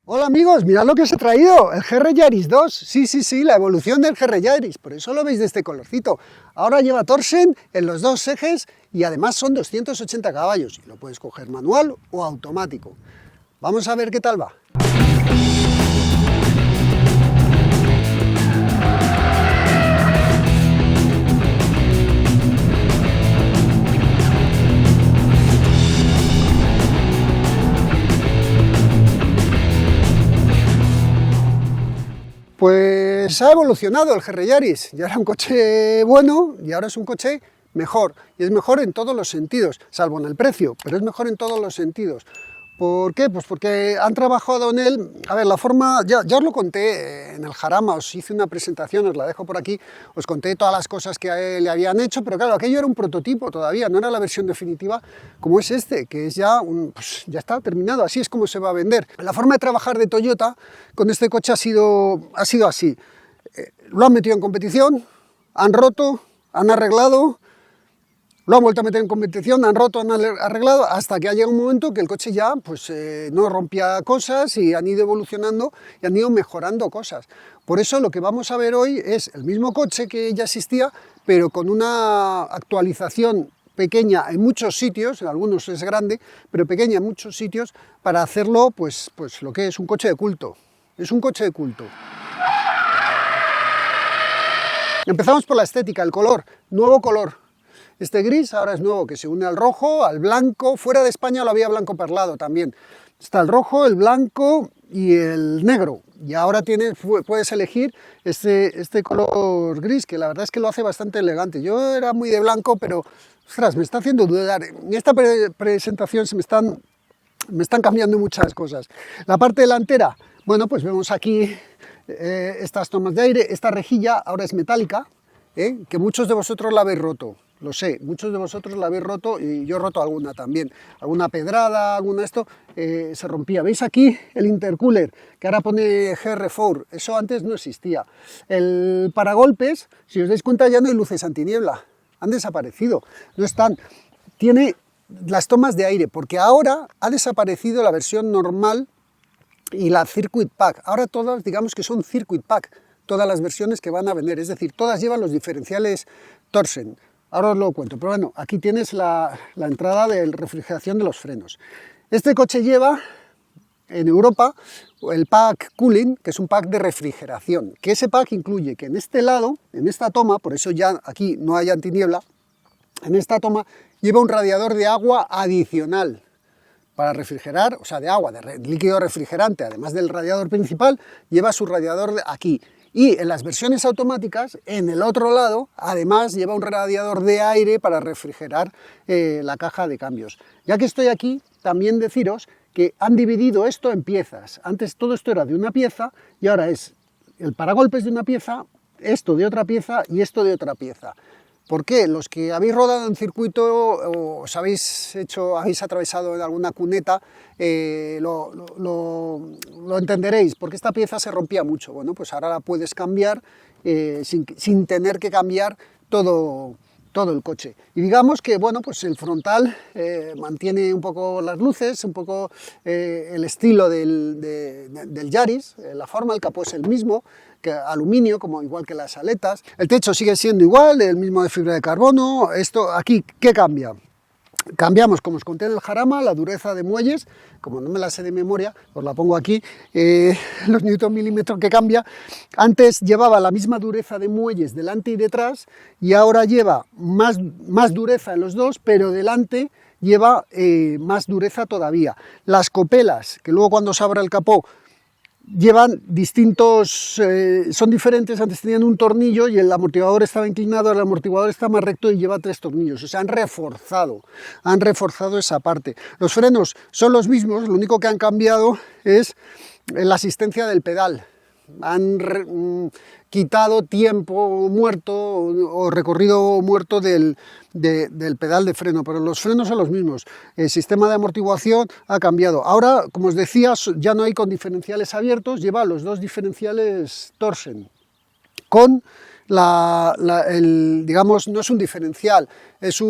Hola amigos, mirad lo que os he traído, el GR Yaris 2, sí, la evolución del GR Yaris, por eso lo veis de este colorcito. Ahora lleva Torsen en los dos ejes y además son 280 caballos, y lo puedes coger manual o automático. Vamos a ver qué tal va. Pues ha evolucionado el GR Yaris, ya era un coche bueno y ahora es un coche mejor, y es mejor en todos los sentidos, salvo en el precio, pero es mejor en todos los sentidos. ¿Por qué? Pues porque han trabajado en él, a ver, la forma, ya os lo conté en el Jarama, os hice una presentación, os la dejo por aquí, os conté todas las cosas que a él le habían hecho, pero claro, aquello era un prototipo todavía, no era la versión definitiva como es este, que es ya, pues ya está terminado, así es como se va a vender. La forma de trabajar de Toyota con este coche ha sido así, lo han metido en competición, han roto, han arreglado, lo han vuelto a meter en competición, han roto, han arreglado, hasta que ha llegado un momento que el coche ya pues, no rompía cosas y han ido evolucionando y han ido mejorando cosas. Por eso lo que vamos a ver hoy es el mismo coche que ya existía, pero con una actualización pequeña en muchos sitios, en algunos es grande, pero pequeña en muchos sitios, para hacerlo pues lo que es un coche de culto. Es un coche de culto. Empezamos por la estética, el color, nuevo color. Este gris ahora es nuevo, que se une al rojo, al blanco. Fuera de España lo había blanco perlado también. Está el rojo, el blanco y el negro. Y ahora puedes elegir este color gris, que la verdad es que lo hace bastante elegante. Yo era muy de blanco, pero ostras, me está haciendo dudar. En esta presentación me están cambiando muchas cosas. La parte delantera, bueno, pues vemos aquí estas tomas de aire. Esta rejilla ahora es metálica, que muchos de vosotros la habéis roto. Lo sé, muchos de vosotros la habéis roto y yo he roto alguna también. Alguna pedrada, alguna esto, se rompía. ¿Veis aquí el intercooler? Que ahora pone GR4. Eso antes no existía. El paragolpes, si os dais cuenta, ya no hay luces antiniebla. Han desaparecido. No están. Tiene las tomas de aire, porque ahora ha desaparecido la versión normal y la Circuit Pack. Ahora todas, digamos que son Circuit Pack. Todas las versiones que van a vender. Es decir, todas llevan los diferenciales Torsen. Ahora os lo cuento, pero bueno, aquí tienes la entrada de refrigeración de los frenos. Este coche lleva, en Europa, el pack cooling, que es un pack de refrigeración, que ese pack incluye que en este lado, en esta toma, por eso ya aquí no hay antiniebla, en esta toma lleva un radiador de agua adicional para refrigerar, o sea, de agua, de líquido refrigerante, además del radiador principal, lleva su radiador aquí. Y en las versiones automáticas, en el otro lado, además lleva un radiador de aire para refrigerar la caja de cambios. Ya que estoy aquí, también deciros que han dividido esto en piezas. Antes todo esto era de una pieza y ahora es el paragolpes de una pieza, esto de otra pieza y esto de otra pieza. ¿Por qué? Los que habéis rodado en circuito o os habéis atravesado en alguna cuneta, lo entenderéis, porque esta pieza se rompía mucho. Bueno, pues ahora la puedes cambiar sin tener que cambiar todo el coche. Y digamos que, bueno, pues el frontal mantiene un poco las luces, un poco el estilo del Yaris, la forma, el capó es el mismo, que aluminio, igual que las aletas. El techo sigue siendo igual, el mismo de fibra de carbono. Esto aquí, ¿qué cambia? Cambiamos, como os conté en el Jarama, la dureza de muelles, como no me la sé de memoria, os la pongo aquí, los newton milímetros que cambia. Antes llevaba la misma dureza de muelles delante y detrás, y ahora lleva más dureza en los dos, pero delante lleva más dureza todavía. Las copelas, que luego cuando se abra el capó, llevan distintos, son diferentes. Antes tenían un tornillo y el amortiguador estaba inclinado, el amortiguador está más recto y lleva 3 tornillos, o sea, han reforzado esa parte. Los frenos son los mismos, lo único que han cambiado es la asistencia del pedal. Han quitado tiempo muerto o recorrido muerto del pedal de freno, pero los frenos son los mismos. El sistema de amortiguación ha cambiado. Ahora, como os decía, ya no hay con diferenciales abiertos, lleva los dos diferenciales Torsen. con digamos, no es un diferencial, es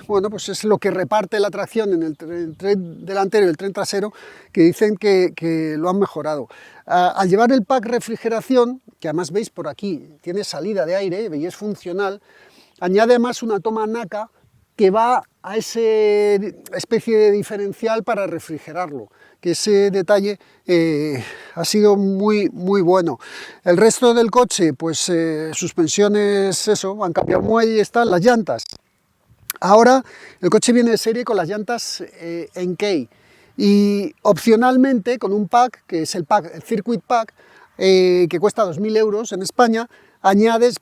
bueno, pues es lo que reparte la tracción en el tren delantero y el tren trasero, que dicen que lo han mejorado. Al llevar el pack refrigeración, que además veis por aquí, tiene salida de aire y es funcional, añade además una toma NACA que va a esa especie de diferencial para refrigerarlo, que ese detalle ha sido muy bueno. El resto del coche, pues suspensiones, eso, han cambiado muelle y están las llantas. Ahora el coche viene de serie con las llantas Enkei y opcionalmente con un pack, que es el Circuit Pack, que cuesta 2.000 euros en España,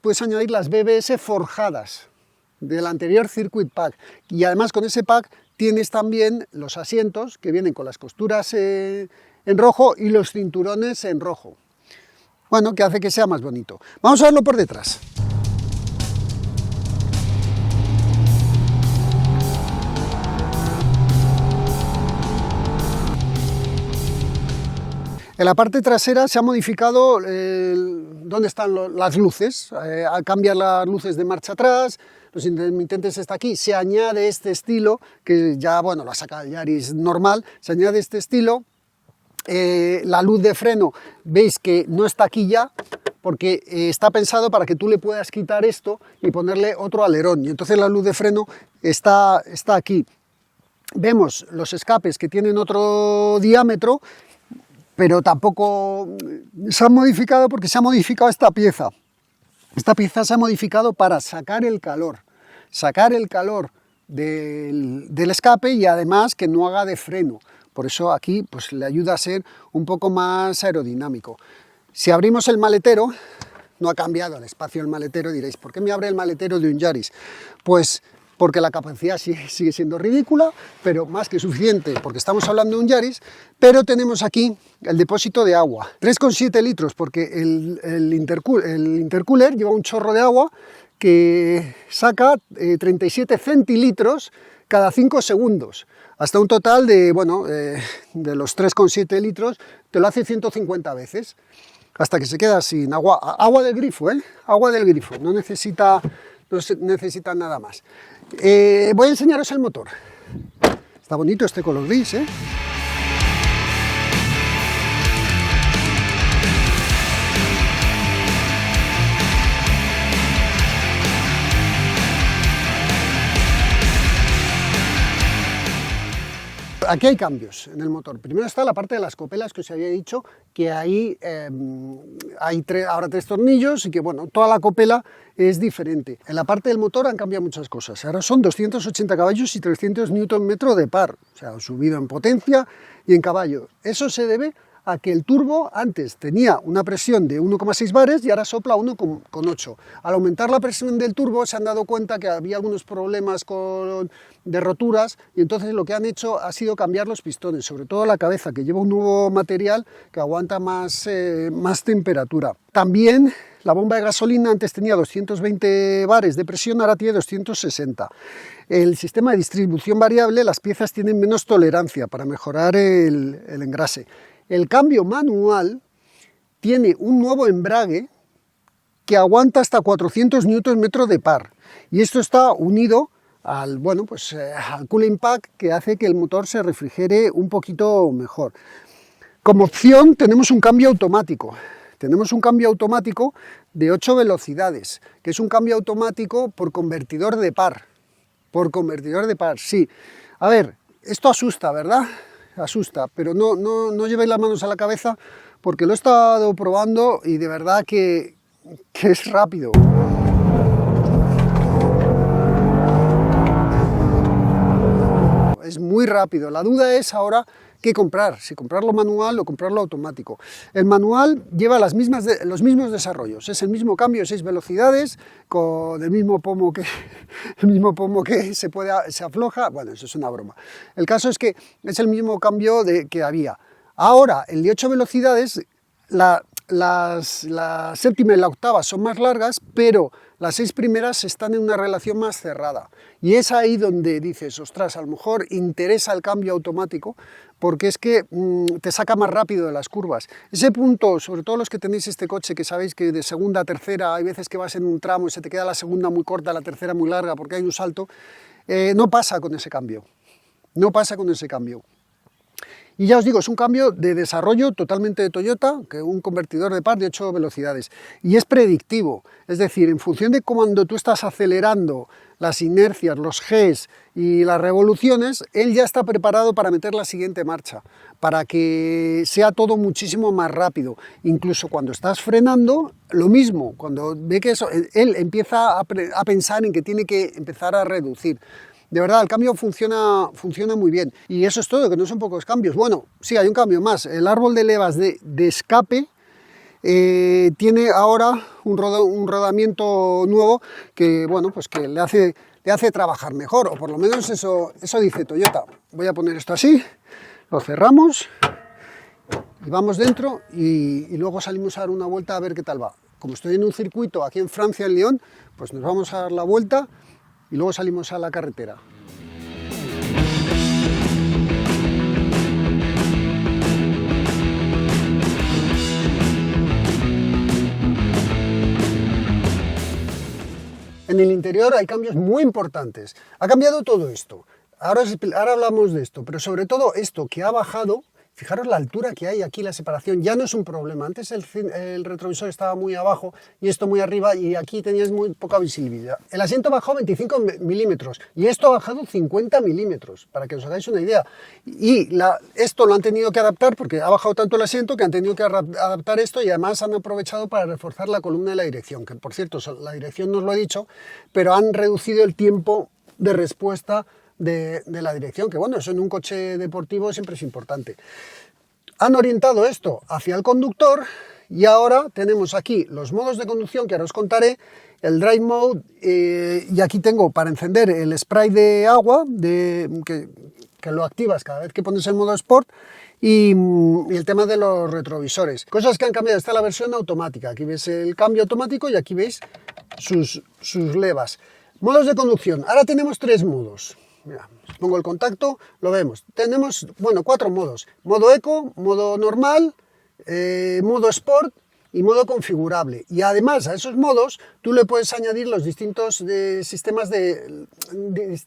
puedes añadir las BBS forjadas del anterior Circuit Pack, y además con ese pack tienes también los asientos que vienen con las costuras en rojo y los cinturones en rojo, bueno, que hace que sea más bonito. Vamos a verlo por detrás. En la parte trasera se ha modificado dónde están las luces, cambian las luces de marcha atrás, los intermitentes está aquí, se añade este estilo, que ya, bueno, lo ha sacado el Yaris normal, se añade este estilo, la luz de freno, veis que no está aquí ya, porque está pensado para que tú le puedas quitar esto y ponerle otro alerón, y entonces la luz de freno está aquí. Vemos los escapes que tienen otro diámetro, pero tampoco se han modificado porque se ha modificado esta pieza. Esta pieza se ha modificado para sacar el calor del escape y además que no haga de freno. Por eso aquí pues, le ayuda a ser un poco más aerodinámico. Si abrimos el maletero, no ha cambiado el espacio del maletero, diréis, ¿por qué me abre el maletero de un Yaris? Pues porque la capacidad sigue siendo ridícula, pero más que suficiente, porque estamos hablando de un Yaris, pero tenemos aquí el depósito de agua, 3,7 litros, porque el intercooler lleva un chorro de agua que saca 37 centilitros cada 5 segundos, hasta un total de, bueno, de los 3,7 litros, te lo hace 150 veces, hasta que se queda sin agua, agua del grifo, agua del grifo, no necesita nada más. Voy a enseñaros el motor. Está bonito este color gris, Aquí hay cambios en el motor. Primero está la parte de las copelas, que os había dicho que ahí hay ahora 3 tornillos y que, bueno, toda la copela es diferente. En la parte del motor han cambiado muchas cosas. Ahora son 280 caballos y 300 Nm de par. O sea, han subido en potencia y en caballo. Eso se debe a que el turbo antes tenía una presión de 1,6 bares y ahora sopla 1,8. Al aumentar la presión del turbo se han dado cuenta que había algunos problemas de roturas y entonces lo que han hecho ha sido cambiar los pistones, sobre todo la cabeza, que lleva un nuevo material que aguanta más temperatura. También la bomba de gasolina antes tenía 220 bares de presión, ahora tiene 260. El sistema de distribución variable, las piezas tienen menos tolerancia para mejorar el engrase. El cambio manual tiene un nuevo embrague que aguanta hasta 400 Nm de par. Y esto está unido al cooling pack, que hace que el motor se refrigere un poquito mejor. Como opción tenemos un cambio automático. Tenemos un cambio automático de 8 velocidades, que es un cambio automático por convertidor de par. Por convertidor de par, sí. A ver, esto asusta, ¿verdad? Asusta, pero no llevéis las manos a la cabeza, porque lo he estado probando y de verdad que es rápido. Es muy rápido. La duda es ahora qué comprar, si comprarlo manual o comprarlo automático. El manual lleva los mismos desarrollos, es el mismo cambio de 6 velocidades, con el mismo pomo que se afloja. Bueno, eso es una broma. El caso es que es el mismo cambio que había. Ahora, el de 8 velocidades, la séptima y la octava son más largas, pero las 6 primeras están en una relación más cerrada. Y es ahí donde dices, ostras, a lo mejor interesa el cambio automático, porque es que te saca más rápido de las curvas. Ese punto, sobre todo los que tenéis este coche, que sabéis que de segunda a tercera hay veces que vas en un tramo y se te queda la segunda muy corta, la tercera muy larga, porque hay un salto, no pasa con ese cambio. No pasa con ese cambio. Y ya os digo, es un cambio de desarrollo totalmente de Toyota, que un convertidor de par de 8 velocidades. Y es predictivo, es decir, en función de cuando tú estás acelerando las inercias, los Gs y las revoluciones, él ya está preparado para meter la siguiente marcha, para que sea todo muchísimo más rápido. Incluso cuando estás frenando, lo mismo, cuando ve que eso, él empieza a pensar en que tiene que empezar a reducir. De verdad, el cambio funciona muy bien. Y eso es todo, que no son pocos cambios. Bueno, sí, hay un cambio más. El árbol de levas de escape tiene ahora un rodamiento nuevo que, bueno, pues que le hace trabajar mejor, o por lo menos eso dice Toyota. Voy a poner esto así, lo cerramos y vamos dentro y luego salimos a dar una vuelta a ver qué tal va. Como estoy en un circuito aquí en Francia, en Lyon, pues nos vamos a dar la vuelta y luego salimos a la carretera. En el interior hay cambios muy importantes. Ha cambiado todo esto. Ahora hablamos de esto, pero sobre todo esto que ha bajado. Fijaros la altura que hay aquí, la separación, ya no es un problema. Antes el retrovisor estaba muy abajo y esto muy arriba y aquí tenías muy poca visibilidad. El asiento bajó 25 milímetros y esto ha bajado 50 milímetros, para que os hagáis una idea. Y esto lo han tenido que adaptar porque ha bajado tanto el asiento que han tenido que adaptar esto y además han aprovechado para reforzar la columna de la dirección, que por cierto, la dirección no os lo he dicho, pero han reducido el tiempo de respuesta de la dirección, que bueno, eso en un coche deportivo siempre es importante. Han orientado esto hacia el conductor y ahora tenemos aquí los modos de conducción que ahora os contaré, el Drive Mode, y aquí tengo para encender el spray de agua que lo activas cada vez que pones el modo Sport, y el tema de los retrovisores. Cosas que han cambiado, está la versión automática, aquí ves el cambio automático y aquí veis sus levas. Modos de conducción, ahora tenemos 3 modos. Mira, pongo el contacto, lo vemos. Tenemos, bueno, 4 modos. Modo Eco, modo normal, modo Sport y modo configurable. Y además a esos modos tú le puedes añadir los distintos sistemas de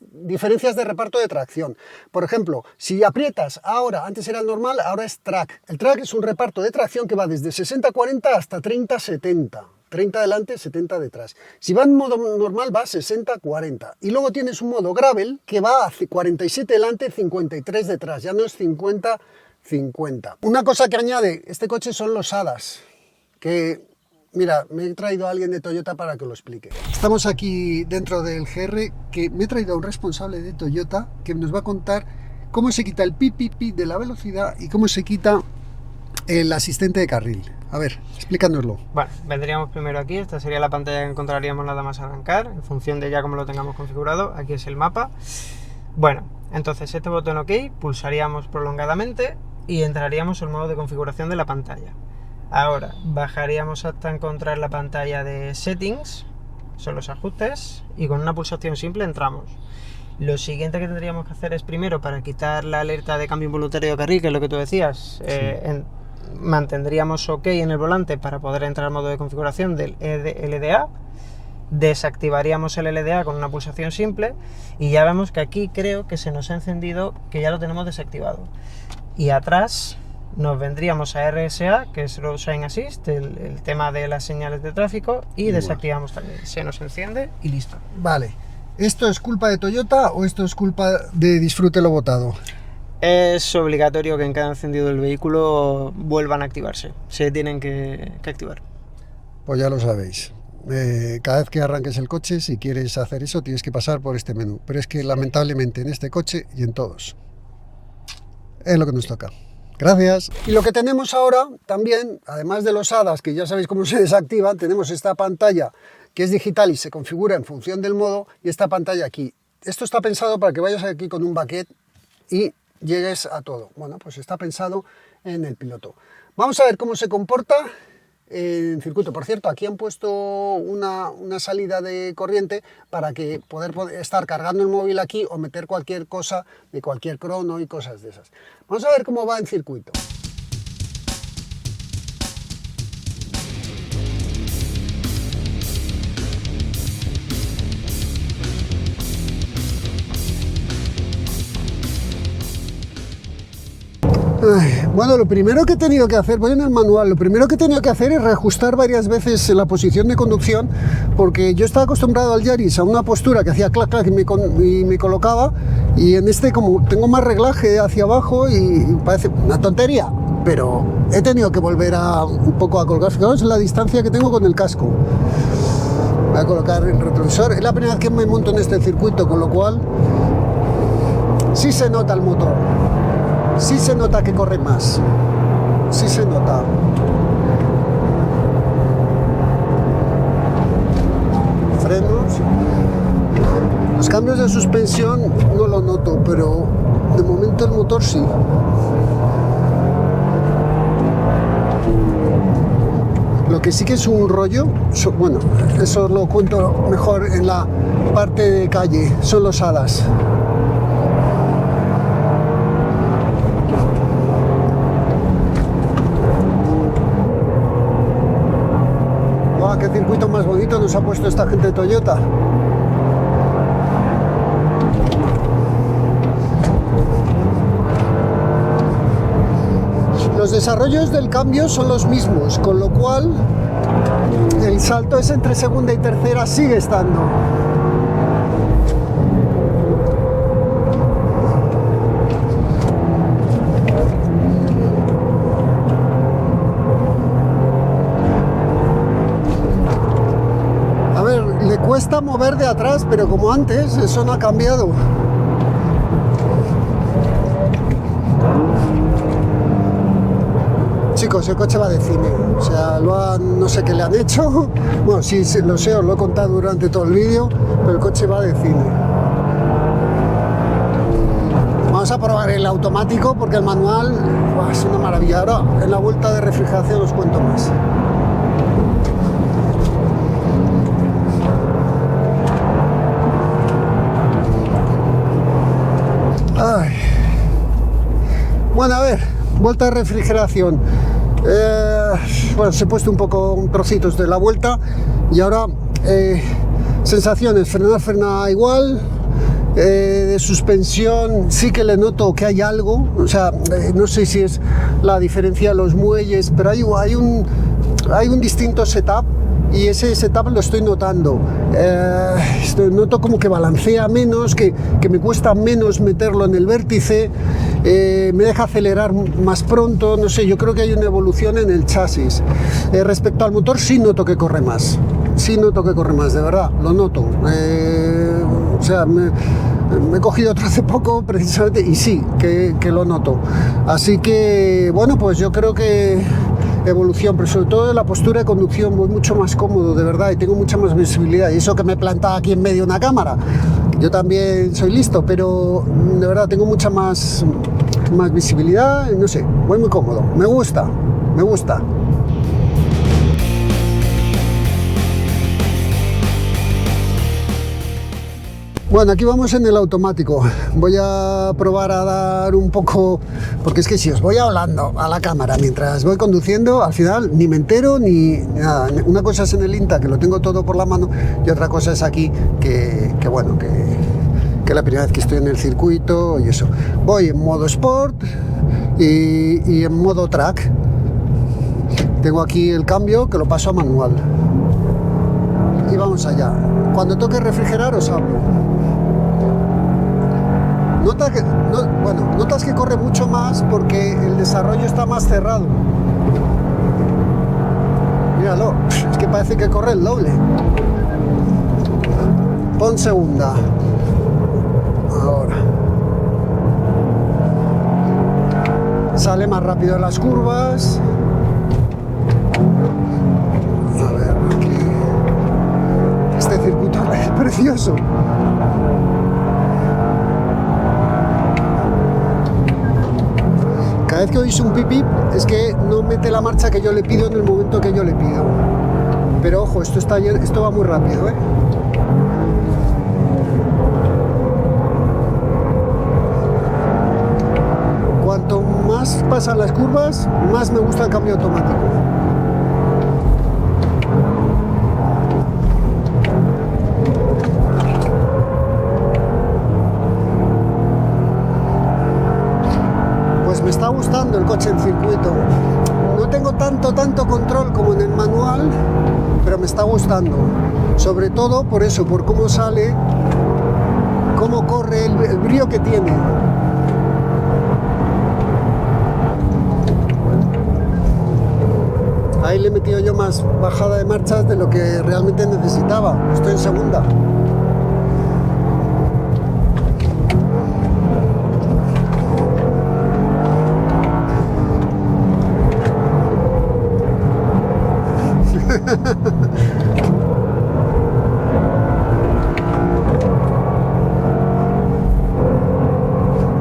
diferencias de reparto de tracción. Por ejemplo, si aprietas ahora, antes era el normal, ahora es track. El track es un reparto de tracción que va desde 60-40 hasta 30-70. 30 delante, 70 detrás. Si va en modo normal va 60-40. Y luego tienes un modo gravel que va a 47 delante, 53 detrás. Ya no es 50-50. Una cosa que añade este coche son los HADAS. Que, mira, me he traído a alguien de Toyota para que lo explique. Estamos aquí dentro del GR, que me he traído a un responsable de Toyota que nos va a contar cómo se quita el pi de la velocidad y cómo se quita el asistente de carril. A ver, explícanoslo. Bueno, vendríamos primero aquí, esta sería la pantalla que encontraríamos nada más arrancar, en función de ya cómo lo tengamos configurado. Aquí es el mapa. Bueno, entonces este botón OK, pulsaríamos prolongadamente y entraríamos en el modo de configuración de la pantalla. Ahora, bajaríamos hasta encontrar la pantalla de Settings, son los ajustes, y con una pulsación simple entramos. Lo siguiente que tendríamos que hacer es primero, para quitar la alerta de cambio involuntario de carril, que es lo que tú decías, sí. Mantendríamos OK en el volante para poder entrar al modo de configuración del LDA, desactivaríamos el LDA con una pulsación simple y ya vemos que aquí creo que se nos ha encendido, que ya lo tenemos desactivado. Y atrás nos vendríamos a RSA, que es Road Sign Assist, el tema de las señales de tráfico, y desactivamos también. Se nos enciende y listo. Vale. ¿Esto es culpa de Toyota o esto es culpa de Disfrute lo botado? Es obligatorio que en cada encendido del vehículo vuelvan a activarse. Se tienen que activar. Pues ya lo sabéis. Cada vez que arranques el coche, si quieres hacer eso, tienes que pasar por este menú. Pero es que lamentablemente en este coche y en todos es lo que nos toca. Gracias. Y lo que tenemos ahora también, además de los HADAS, que ya sabéis cómo se desactivan, tenemos esta pantalla que es digital y se configura en función del modo, y esta pantalla aquí. Esto está pensado para que vayas aquí con un baquet y llegues a todo. Bueno, pues está pensado en el piloto. Vamos a ver cómo se comporta en circuito. Por cierto, aquí han puesto una salida de corriente para que poder estar cargando el móvil aquí o meter cualquier cosa de cualquier crono y cosas de esas. Vamos a ver cómo va en circuito. Bueno, lo primero que he tenido que hacer, voy en el manual, lo primero que he tenido que hacer es reajustar varias veces la posición de conducción, porque yo estaba acostumbrado al Yaris a una postura que hacía clac clac y me colocaba, y en este como tengo más reglaje hacia abajo y parece una tontería, pero he tenido que volver un poco a colocar. Fijaos la distancia que tengo con el casco. Voy a colocar el retrovisor, es la primera vez que me monto en este circuito, con lo cual sí se nota el motor. Sí se nota que corre más, sí se nota. Frenos. Los cambios de suspensión no lo noto, pero de momento el motor sí. Lo que sí que es un rollo, bueno, eso lo cuento mejor en la parte de calle, son los hadas. ¡Qué circuito más bonito nos ha puesto esta gente de Toyota! Los desarrollos del cambio son los mismos, con lo cual el salto es entre segunda y tercera sigue estando. Cuesta mover de atrás, pero como antes, eso no ha cambiado. Chicos, el coche va de cine, o sea, no sé qué le han hecho, bueno, sí, lo sé, os lo he contado durante todo el vídeo, pero el coche va de cine. Vamos a probar el automático porque el manual es una maravilla. Ahora, en la vuelta de refrigeración os cuento más. Ay. Bueno, a ver, vuelta de refrigeración. Bueno, se he puesto un poco trocitos de la vuelta y ahora sensaciones, frena igual, de suspensión sí que le noto que hay algo, o sea, no sé si es la diferencia de los muelles, pero hay un distinto setup. Y ese setup lo estoy notando. Noto como que balancea menos, que me cuesta menos meterlo en el vértice, me deja acelerar más pronto, no sé, yo creo que hay una evolución en el chasis. Respecto al motor sí noto que corre más, de verdad, lo noto. O sea, me he cogido otro hace poco precisamente y sí, que lo noto. Así que, bueno, pues yo creo que evolución, pero sobre todo de la postura de conducción voy mucho más cómodo, de verdad, y tengo mucha más visibilidad, y eso que me he plantado aquí en medio de una cámara, yo también soy listo, pero de verdad tengo mucha más visibilidad, no sé, voy muy cómodo, me gusta. Bueno, aquí vamos en el automático. Voy a probar a dar un poco, porque es que si os voy hablando a la cámara mientras voy conduciendo, al final ni me entero ni nada. Una cosa es en el INTA, que lo tengo todo por la mano, y otra cosa es aquí, que es la primera vez que estoy en el circuito y eso. Voy en modo Sport y en modo Track. Tengo aquí el cambio, que lo paso a manual. Y vamos allá. Cuando toque refrigerar os hablo. Notas que corre mucho más porque el desarrollo está más cerrado. Míralo, es que parece que corre el doble. Pon segunda. Ahora. Sale más rápido en las curvas. A ver, aquí. Este circuito es precioso. cada vez que oís un pipí es que no mete la marcha que yo le pido en el momento que yo le pido. Pero ojo, esto va muy rápido, ¿eh? Cuanto más pasan las curvas, más me gusta el cambio automático. Pues me está gustando el coche en circuito. No tengo tanto control como en el manual, pero me está gustando. Sobre todo por eso, por cómo sale, cómo corre, el brío que tiene. Ahí le he metido yo más bajada de marchas de lo que realmente necesitaba. Estoy en segunda.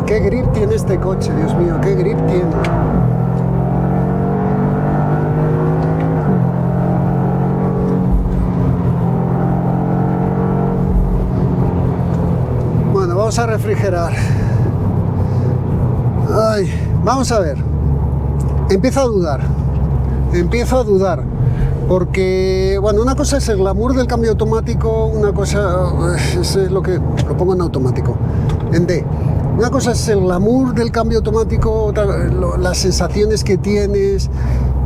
Qué grip tiene este coche, Dios mío, qué grip tiene. Bueno, vamos a refrigerar. Ay, vamos a ver. Empiezo a dudar. Porque, bueno, una cosa es el glamour del cambio automático, una cosa es lo que lo pongo en automático, en D. Una cosa es el glamour del cambio automático, otra, las sensaciones que tienes,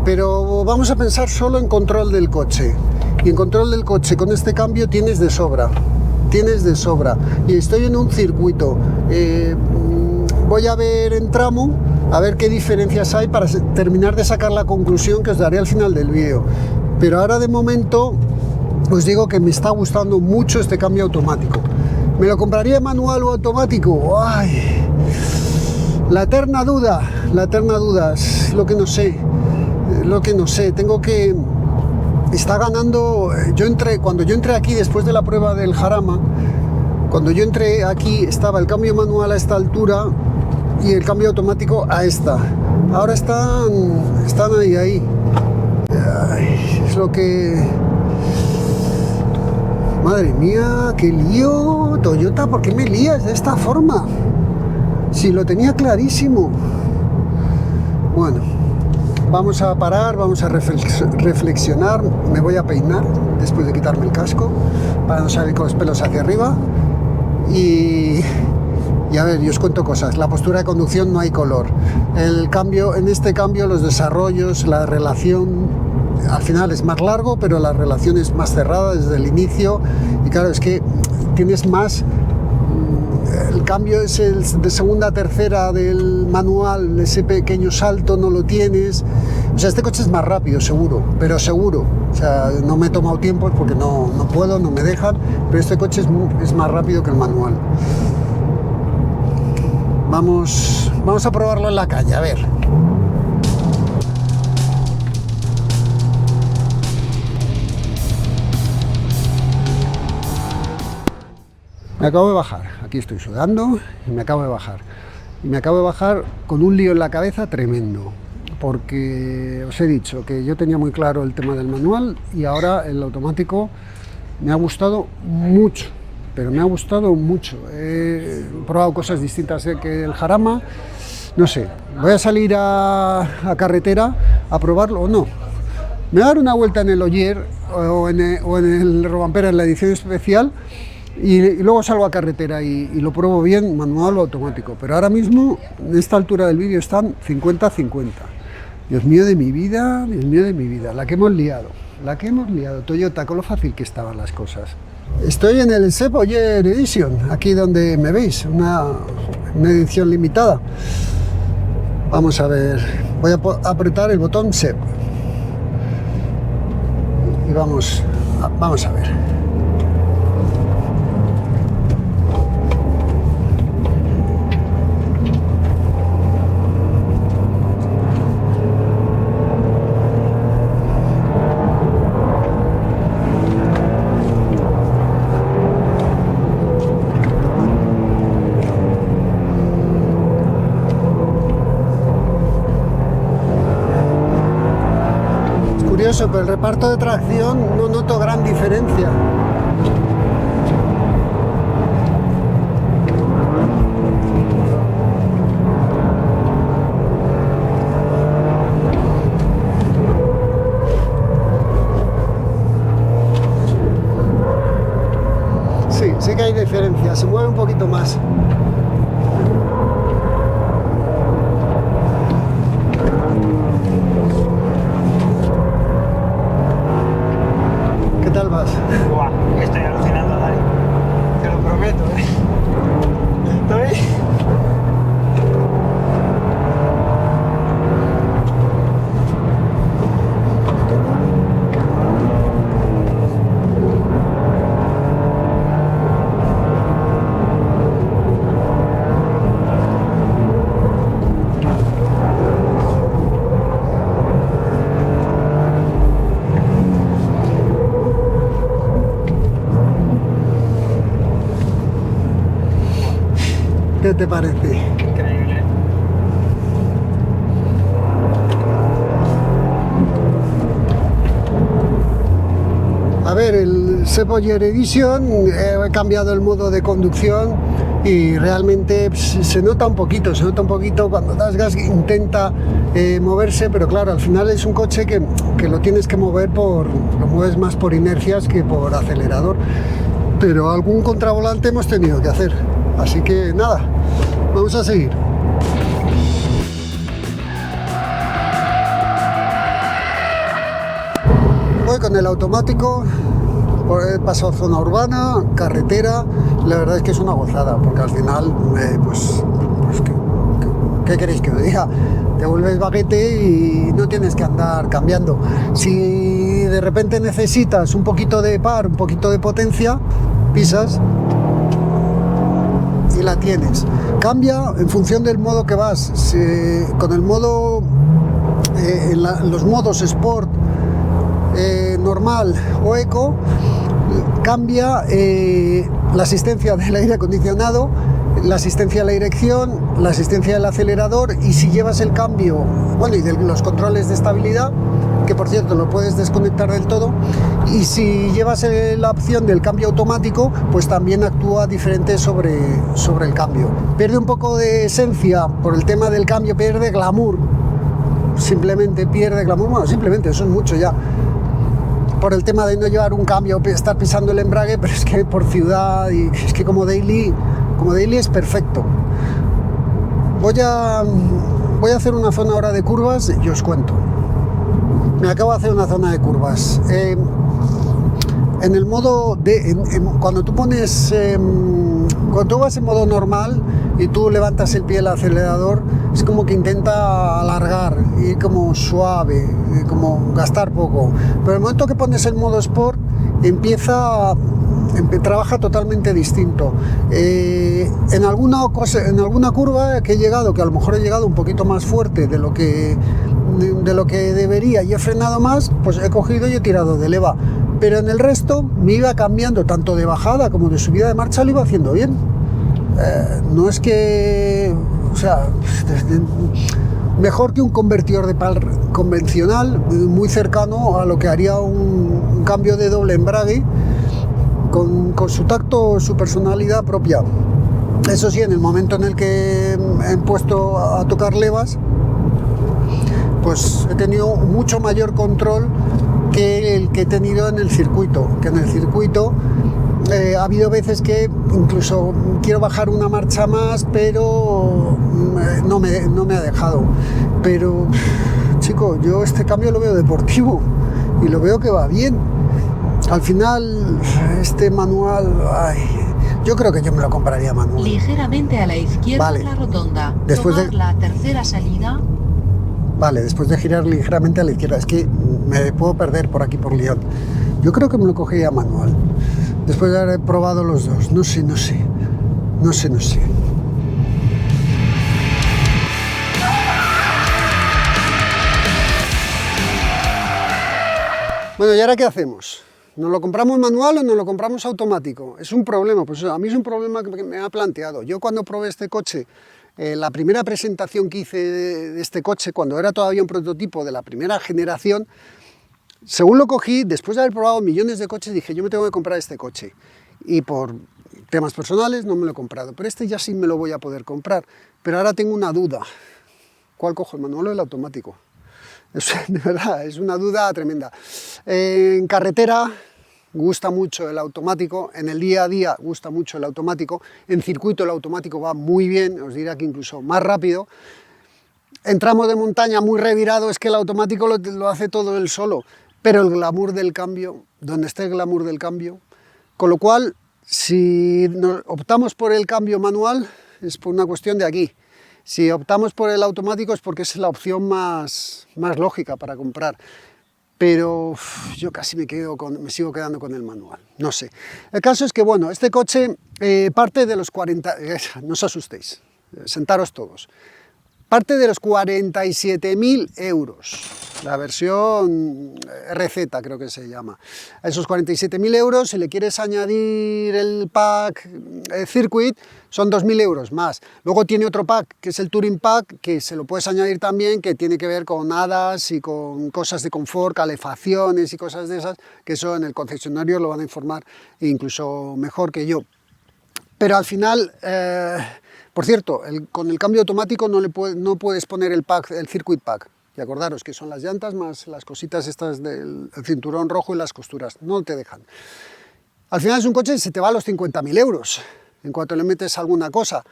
pero vamos a pensar solo en control del coche. Y en control del coche con este cambio tienes de sobra. Y estoy en un circuito. Voy a ver en tramo, a ver qué diferencias hay para terminar de sacar la conclusión que os daré al final del vídeo. Pero ahora de momento os digo que me está gustando mucho este cambio automático. ¿Me lo compraría manual o automático? ¡Ay! La eterna duda, es lo que no sé, tengo que... Está ganando, cuando yo entré aquí después de la prueba del Jarama, cuando yo entré aquí estaba el cambio manual a esta altura y el cambio automático a esta. Ahora están ahí. Ay, es lo que... Madre mía, qué lío, Toyota, ¿por qué me lías de esta forma? Si lo tenía clarísimo. Bueno, vamos a parar, vamos a reflexionar. Me voy a peinar después de quitarme el casco para no salir con los pelos hacia arriba. Y a ver, yo os cuento cosas. La postura de conducción no hay color. En este cambio, los desarrollos, la relación, al final es más largo, pero la relación es más cerrada desde el inicio. Y claro, es que tienes más... El cambio es el de segunda a tercera del manual, ese pequeño salto no lo tienes. O sea, este coche es más rápido, seguro, pero seguro. O sea, no me he tomado tiempo porque no puedo, no me dejan, pero este coche es más rápido que el manual. Vamos a probarlo en la calle, a ver. Me acabo de bajar, aquí estoy sudando y me acabo de bajar. Y me acabo de bajar con un lío en la cabeza tremendo, porque os he dicho que yo tenía muy claro el tema del manual y ahora el automático me ha gustado mucho, pero me ha gustado mucho. He probado cosas distintas que el Jarama, no sé, voy a salir a carretera a probarlo o no. Me voy a dar una vuelta en el Ogier o en el Robampera en la edición especial. Y luego salgo a carretera y lo pruebo bien, manual o automático. Pero ahora mismo, en esta altura del vídeo, están 50-50. Dios mío de mi vida, la que hemos liado. Toyota, con lo fácil que estaban las cosas. Estoy en el SEP Ogier Edition, aquí donde me veis, una edición limitada. Vamos a ver, voy a apretar el botón SEP. Y vamos a ver. Curioso, pero el reparto de tracción no noto gran diferencia. Sí que hay diferencia, se mueve un poquito más. ¿Qué tal vas? Buah, estoy alucinando, Dani. Te lo prometo, Estoy... ¿Qué te parece? Increíble. A ver, el Sepoyer Edition, he cambiado el modo de conducción y realmente se nota un poquito cuando das gas, intenta moverse, pero claro, al final es un coche que lo tienes que mover lo mueves más por inercias que por acelerador, pero algún contravolante hemos tenido que hacer, así que nada, vamos a seguir. Voy con el automático, he pasado zona urbana, carretera, la verdad es que es una gozada, porque al final, ¿qué queréis que os diga? Te vuelves baguete y no tienes que andar cambiando. Si de repente necesitas un poquito de par, un poquito de potencia, pisas y la tienes. Cambia en función del modo que vas. Con el modo, los modos Sport, normal o eco, cambia la asistencia del aire acondicionado, la asistencia a la dirección, la asistencia del acelerador, y si llevas el cambio, bueno, y de los controles de estabilidad, que por cierto lo puedes desconectar del todo, y si llevas la opción del cambio automático, pues también actúa diferente sobre el cambio. Pierde un poco de esencia por el tema del cambio, pierde glamour, simplemente pierde glamour, bueno, simplemente, eso es mucho ya, por el tema de no llevar un cambio, estar pisando el embrague, pero es que por ciudad, y es que como daily es perfecto. Voy a hacer una zona ahora de curvas y os cuento. Me acabo de hacer una zona de curvas. En el modo cuando tú pones, cuando tú vas en modo normal y tú levantas el pie del acelerador, es como que intenta alargar, ir como suave, como gastar poco. Pero el momento que pones el modo Sport, trabaja totalmente distinto. En alguna curva que he llegado, que a lo mejor he llegado un poquito más fuerte de lo que debería y he frenado más, pues he cogido y he tirado de leva. Pero en el resto me iba cambiando, tanto de bajada como de subida de marcha, lo iba haciendo bien. No es que, o sea, mejor que un convertidor de par convencional, muy cercano a lo que haría un cambio de doble embrague, con su tacto, su personalidad propia. Eso sí, en el momento en el que he puesto a tocar levas, pues he tenido mucho mayor control que el que he tenido en el circuito, ha habido veces que incluso quiero bajar una marcha más, pero no me ha dejado. Pero, chico, yo este cambio lo veo deportivo y lo veo que va bien. Al final, este manual, yo creo que yo me lo compraría manual. Ligeramente a la izquierda, vale. La rotonda. Después tomar la tercera salida. Vale, después de girar ligeramente a la izquierda. Es que me puedo perder por aquí, por Lyon. Yo creo que me lo cogería manual. Después de haber probado los dos. No sé. Bueno, ¿y ahora qué hacemos? ¿Nos lo compramos manual o nos lo compramos automático? Es un problema, pues a mí es un problema que me ha planteado. Yo cuando probé este coche, la primera presentación que hice de este coche, cuando era todavía un prototipo de la primera generación, según lo cogí, después de haber probado millones de coches, dije, yo me tengo que comprar este coche. Y por temas personales no me lo he comprado, pero este ya sí me lo voy a poder comprar. Pero ahora tengo una duda. ¿Cuál cojo, el manual o el automático? De verdad, es una duda tremenda. En carretera gusta mucho el automático, en el día a día gusta mucho el automático, en circuito el automático va muy bien, os diría que incluso más rápido. En tramos de montaña muy revirado es que el automático lo hace todo él solo, pero el glamour del cambio, donde esté el glamour del cambio, con lo cual si optamos por el cambio manual es por una cuestión de aquí. Si optamos por el automático es porque es la opción más lógica para comprar. Pero yo casi me sigo quedando con el manual, no sé. El caso es que, bueno, este coche parte de los 40... no os asustéis, sentaros todos. Parte de los 47.000 euros, la versión RZ creo que se llama. A esos 47.000 euros, si le quieres añadir el pack Circuit, son 2.000 euros más. Luego tiene otro pack, que es el Touring Pack, que se lo puedes añadir también, que tiene que ver con hadas y con cosas de confort, calefacciones y cosas de esas, que eso en el concesionario lo van a informar incluso mejor que yo. Pero al final... por cierto, con el cambio automático no puedes poner el Circuit Pack. Y acordaros que son las llantas más las cositas estas del cinturón rojo y las costuras. No te dejan. Al final es un coche que se te va a los 50.000 euros en cuanto le metes alguna cosa.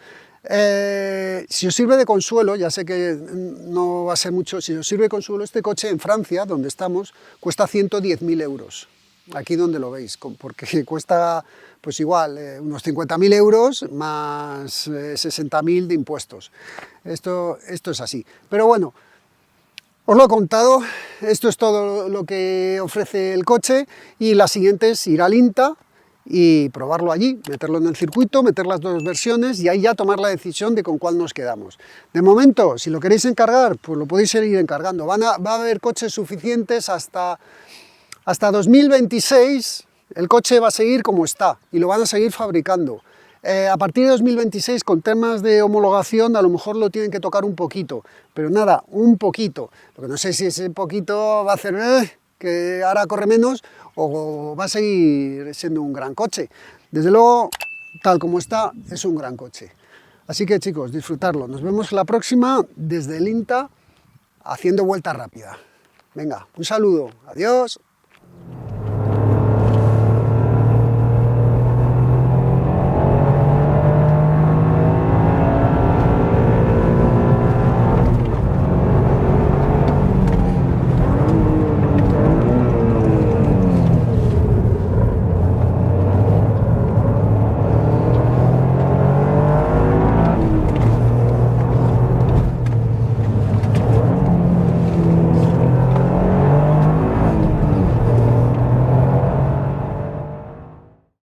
Si os sirve de consuelo, ya sé que no va a ser mucho, si os sirve de consuelo, este coche en Francia, donde estamos, cuesta 110.000 euros. Aquí donde lo veis, porque cuesta pues igual unos 50.000 euros más 60.000 de impuestos. Esto es así. Pero bueno, os lo he contado, esto es todo lo que ofrece el coche y la siguiente es ir al INTA y probarlo allí, meterlo en el circuito, meter las dos versiones y ahí ya tomar la decisión de con cuál nos quedamos. De momento, si lo queréis encargar, pues lo podéis seguir encargando. Va a haber coches suficientes hasta 2026, el coche va a seguir como está y lo van a seguir fabricando. A partir de 2026, con temas de homologación, a lo mejor lo tienen que tocar un poquito, pero nada, un poquito. Lo que no sé si ese poquito va a hacer que ahora corre menos o va a seguir siendo un gran coche. Desde luego, tal como está, es un gran coche. Así que chicos, disfrutarlo. Nos vemos la próxima desde el INTA haciendo vuelta rápida. Venga, un saludo, adiós.